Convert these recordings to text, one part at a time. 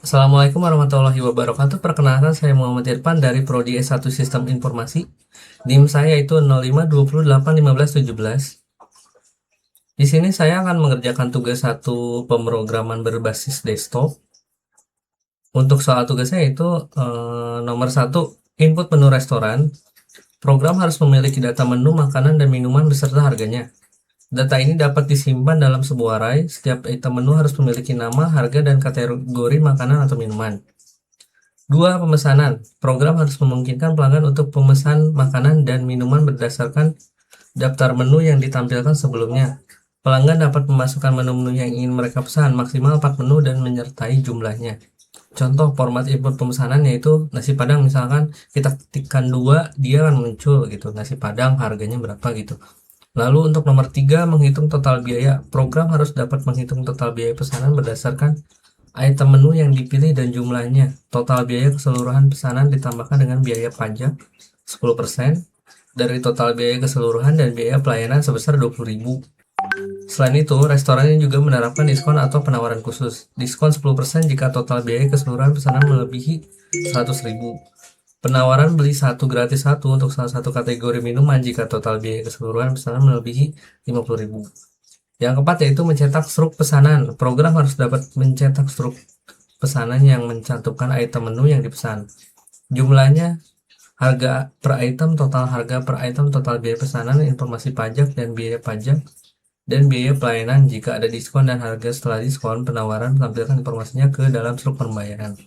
Assalamualaikum warahmatullahi wabarakatuh. Perkenalkan, saya Muhammad Irfan dari Prodi S1 Sistem Informasi. NIM saya itu 05281517. Di sini saya akan mengerjakan tugas satu pemrograman berbasis desktop. Untuk soal tugasnya itu nomor 1, input menu restoran. Program harus memiliki data menu makanan dan minuman beserta harganya. Data ini dapat disimpan dalam sebuah array. Setiap item menu harus memiliki nama, harga, dan kategori makanan atau minuman. 2. Pemesanan. Program harus memungkinkan pelanggan untuk pemesan makanan dan minuman berdasarkan daftar menu yang ditampilkan sebelumnya. Pelanggan dapat memasukkan menu-menu yang ingin mereka pesan, maksimal 4 menu dan menyertai jumlahnya. Contoh format input pemesanan yaitu nasi padang, misalkan kita ketikkan 2, dia akan muncul gitu, nasi padang harganya berapa gitu. Lalu untuk nomor 3, menghitung total biaya. Program harus dapat menghitung total biaya pesanan berdasarkan item menu yang dipilih dan jumlahnya. Total biaya keseluruhan pesanan ditambahkan dengan biaya pajak 10% dari total biaya keseluruhan dan biaya pelayanan sebesar 20.000. Selain itu, restoran juga menerapkan diskon atau penawaran khusus. Diskon 10% jika total biaya keseluruhan pesanan melebihi 100.000. Penawaran beli satu gratis satu untuk salah satu kategori minuman jika total biaya keseluruhan pesanan melebihi 50.000. Yang keempat yaitu mencetak struk pesanan. Program harus dapat mencetak struk pesanan yang mencantumkan item menu yang dipesan. Jumlahnya, harga per item, total harga per item, total biaya pesanan, informasi pajak dan biaya pajak, dan biaya pelayanan jika ada diskon dan harga setelah diskon. Penawaran tampilkan informasinya ke dalam struk pembayaran.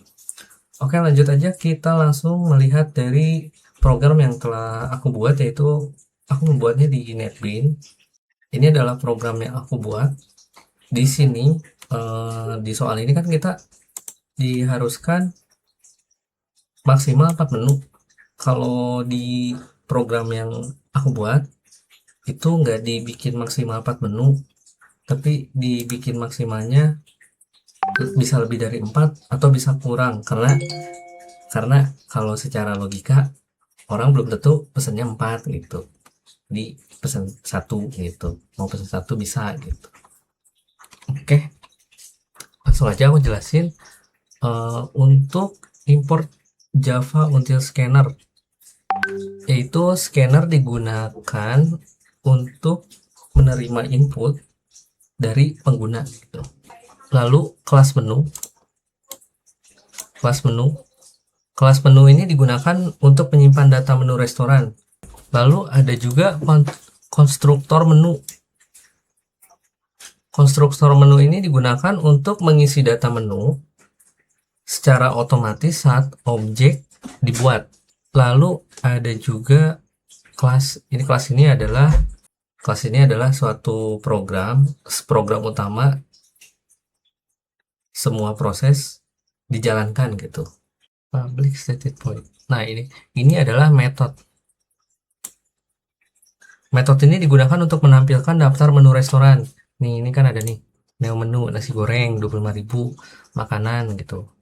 Oke, lanjut aja, kita langsung melihat dari program yang telah aku buat, yaitu aku membuatnya di NetBeans. Ini adalah program yang aku buat. Di sini di soal ini kan kita diharuskan maksimal 4 menu. Kalau di program yang aku buat itu nggak dibikin maksimal 4 menu, tapi dibikin maksimalnya bisa lebih dari 4 atau bisa kurang, karena kalau secara logika orang belum tentu pesennya 4 gitu, di pesan 1 gitu, mau pesan 1 bisa gitu. Oke, langsung aja aku jelasin. Untuk import Java Until Scanner, yaitu scanner digunakan untuk menerima input dari pengguna gitu. Lalu kelas menu ini digunakan untuk menyimpan data menu restoran. Lalu ada juga konstruktor menu. Konstruktor menu ini digunakan untuk mengisi data menu secara otomatis saat objek dibuat. Lalu ada juga kelas ini adalah suatu program utama semua proses dijalankan gitu. Public stated point. Nah, ini adalah metode. Metode ini digunakan untuk menampilkan daftar menu restoran. Nih, ini kan ada nih, menu nasi goreng 25.000, makanan gitu.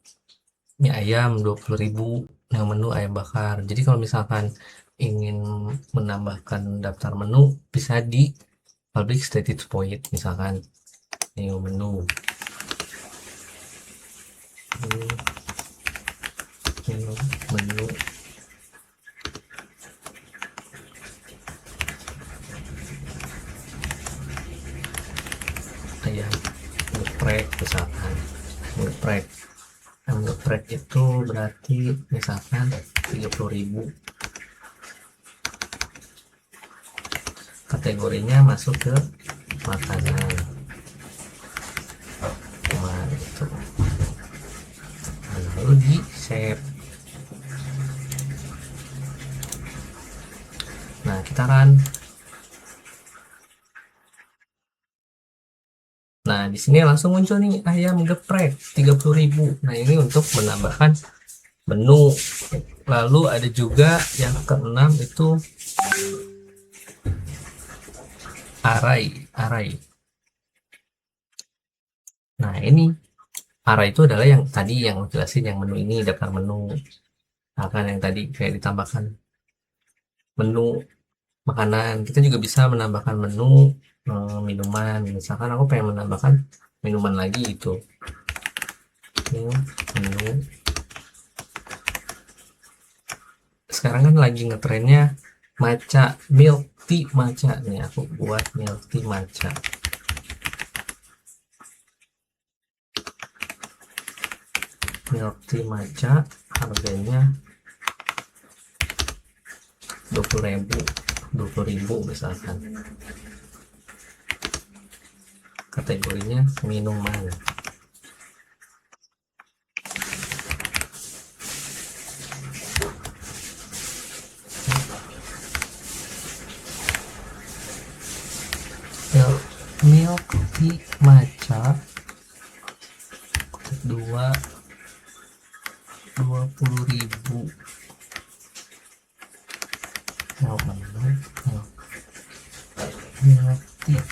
Mie ayam 20.000, menu ayam bakar. Jadi kalau misalkan ingin menambahkan daftar menu bisa di public stated void, misalkan menu ayam geprek, misalkan geprek itu berarti misalkan 30.000. Kategorinya masuk ke makanan. Nah, itu. Lalu di save. Nah, kita run. Nah, di sini langsung muncul nih ayam geprek 30.000. Nah, ini untuk menambahkan menu. Lalu ada juga yang keenam itu array. Nah, ini array itu adalah yang tadi yang jelasin, yang menu ini daftar menu. Akan yang tadi kayak ditambahkan menu makanan. Kita juga bisa menambahkan menu minuman. Misalkan aku pengen menambahkan minuman lagi itu. New menu. Sekarang kan lagi ngetrennya matcha, milk tea matcha nih, aku buat milk tea matcha. Milk tea matcha harganya 20.000 misalkan. Kategorinya minuman. Milk tea matcha 20.000. Milk tea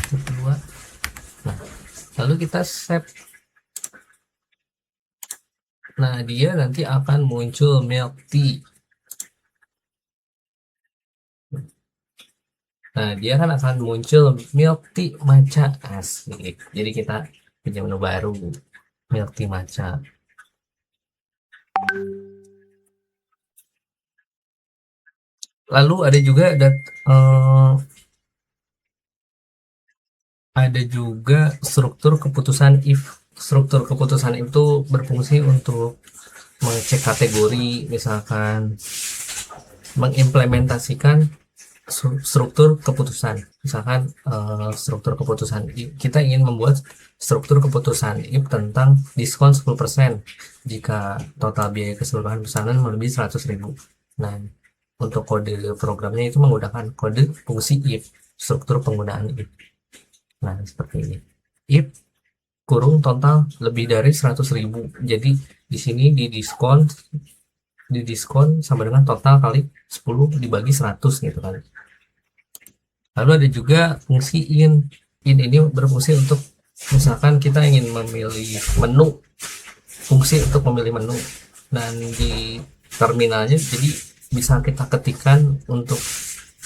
kedua. Nah, lalu kita save. Nah, dia nanti akan muncul milk tea. Nah, dia kan akan muncul milk tea matcha asik. Jadi kita punya menu baru, milk tea matcha. Lalu ada juga struktur keputusan if. Struktur keputusan itu berfungsi untuk mengecek kategori, misalkan mengimplementasikan struktur keputusan. Misalkan struktur keputusan, kita ingin membuat struktur keputusan if tentang diskon 10% jika total biaya keseluruhan pesanan melebihi 100.000. Nah, untuk kode programnya itu menggunakan kode fungsi if, struktur penggunaan if. Nah, seperti ini. If kurung total lebih dari 100.000. Jadi di sini didiskon sama dengan total kali 10 dibagi 100 gitu kan. Lalu ada juga fungsi in. In ini berfungsi untuk misalkan kita ingin memilih menu, fungsi untuk memilih menu. Dan di terminalnya jadi bisa kita ketikkan untuk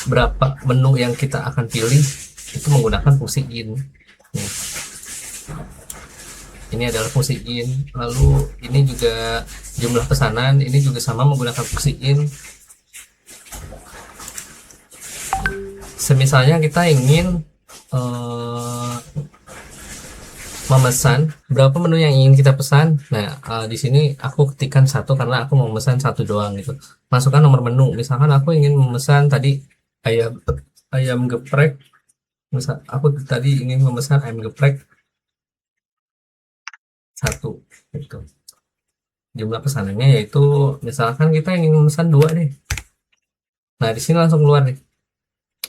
berapa menu yang kita akan pilih itu menggunakan fungsi in. Nih. Ini adalah fungsi in. Lalu ini juga jumlah pesanan, ini juga sama menggunakan fungsi in. Semisalnya kita ingin memesan berapa menu yang ingin kita pesan. Nah, di sini aku ketikkan 1 karena aku mau memesan 1 doang gitu. Masukkan nomor menu. Misalkan aku ingin memesan tadi ayam geprek. Misal aku tadi ingin memesan ayam geprek 1 gitu. Jumlah pesanannya yaitu misalkan kita ingin memesan 2 deh. Nah, di sini langsung keluar nih.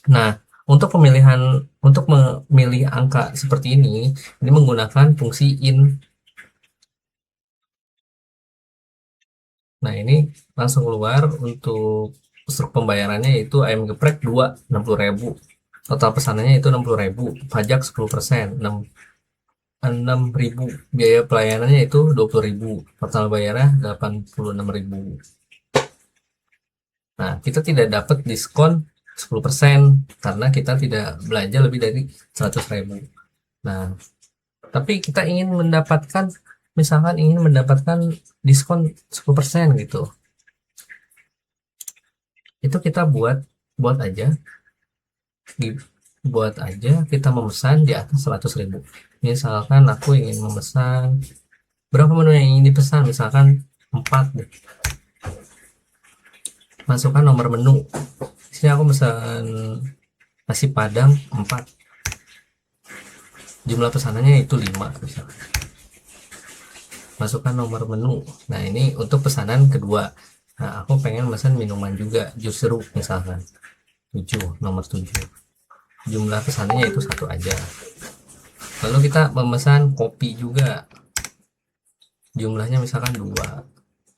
Nah, untuk memilih angka seperti ini menggunakan fungsi in. Nah, ini langsung keluar untuk struk pembayarannya yaitu ayam geprek 2 60.000. Total pesanannya itu 60.000, pajak 10%, 6.000, biaya pelayanannya itu 20.000, total bayarnya 86.000. Nah, kita tidak dapat diskon 10% karena kita tidak belanja lebih dari 100.000. Nah, tapi kita ingin mendapatkan, misalkan ingin mendapatkan diskon 10% gitu. Itu kita buat aja kita memesan di atas 100.000. Misalkan aku ingin memesan berapa menu yang ingin dipesan, misalkan 4 deh. Masukkan nomor menu. Di sini aku pesan nasi padang 4. Jumlah pesanannya itu 5 misalkan. Masukkan nomor menu. Nah, ini untuk pesanan kedua. Nah, aku pengen pesan minuman juga, jus jeruk misalkan 7, nomor 7. Jumlah pesanannya itu 1 aja. Lalu kita memesan kopi juga, jumlahnya misalkan 2.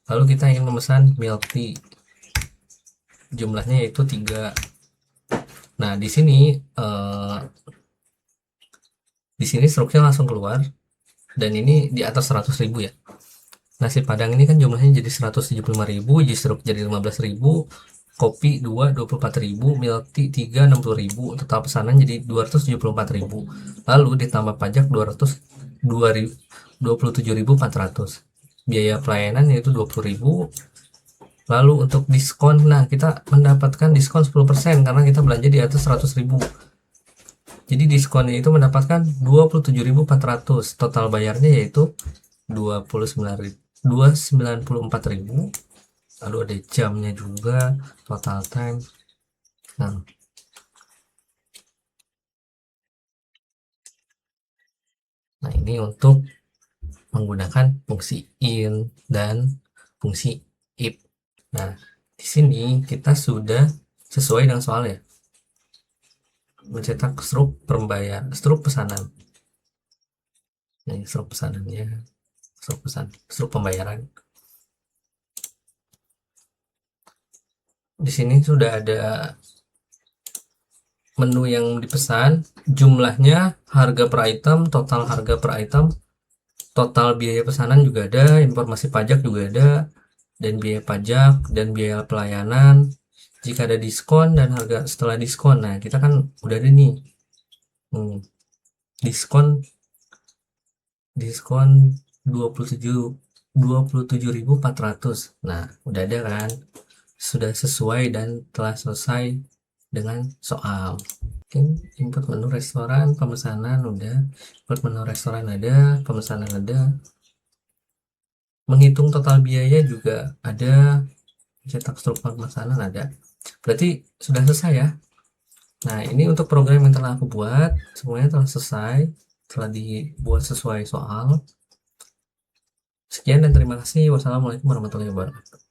Lalu kita ingin memesan milk tea, jumlahnya yaitu 3. Nah, di sini struknya langsung keluar, dan ini di atas 100.000 ya. Nasi padang ini kan jumlahnya jadi 175.000, jus jeruk jadi 15.000, kopi 2 24.000, milk tea 3 60.000, total pesanan jadi 274.000. Lalu ditambah pajak 27.400. Biaya pelayanan yaitu 20.000. Lalu untuk diskon, nah kita mendapatkan diskon 10% karena kita belanja di atas 100.000. Jadi diskonnya itu mendapatkan 27.400. Total bayarnya yaitu 294.000. Lalu ada jamnya juga, total time. Nah, ini untuk menggunakan fungsi in dan fungsi if. Nah, di sini kita sudah sesuai dengan soal ya. Mencetak struk pesanan. Ini struk pesanannya, struk pembayaran. Di sini sudah ada menu yang dipesan, jumlahnya, harga per item, total harga per item, total biaya pesanan juga ada, informasi pajak juga ada, dan biaya pajak dan biaya pelayanan, jika ada diskon dan harga setelah diskon. Nah, kita kan udah ada nih diskon 27.400. Nah, udah ada kan, sudah sesuai dan telah selesai dengan soal. Oke, input menu restoran, pemesanan udah, input menu restoran ada, pemesanan ada, menghitung total biaya juga ada, cetak struktur pemesanan ada. Berarti sudah selesai ya. Nah, ini untuk program yang telah aku buat, semuanya telah selesai, telah dibuat sesuai soal. Sekian dan terima kasih. Wassalamualaikum warahmatullahi wabarakatuh.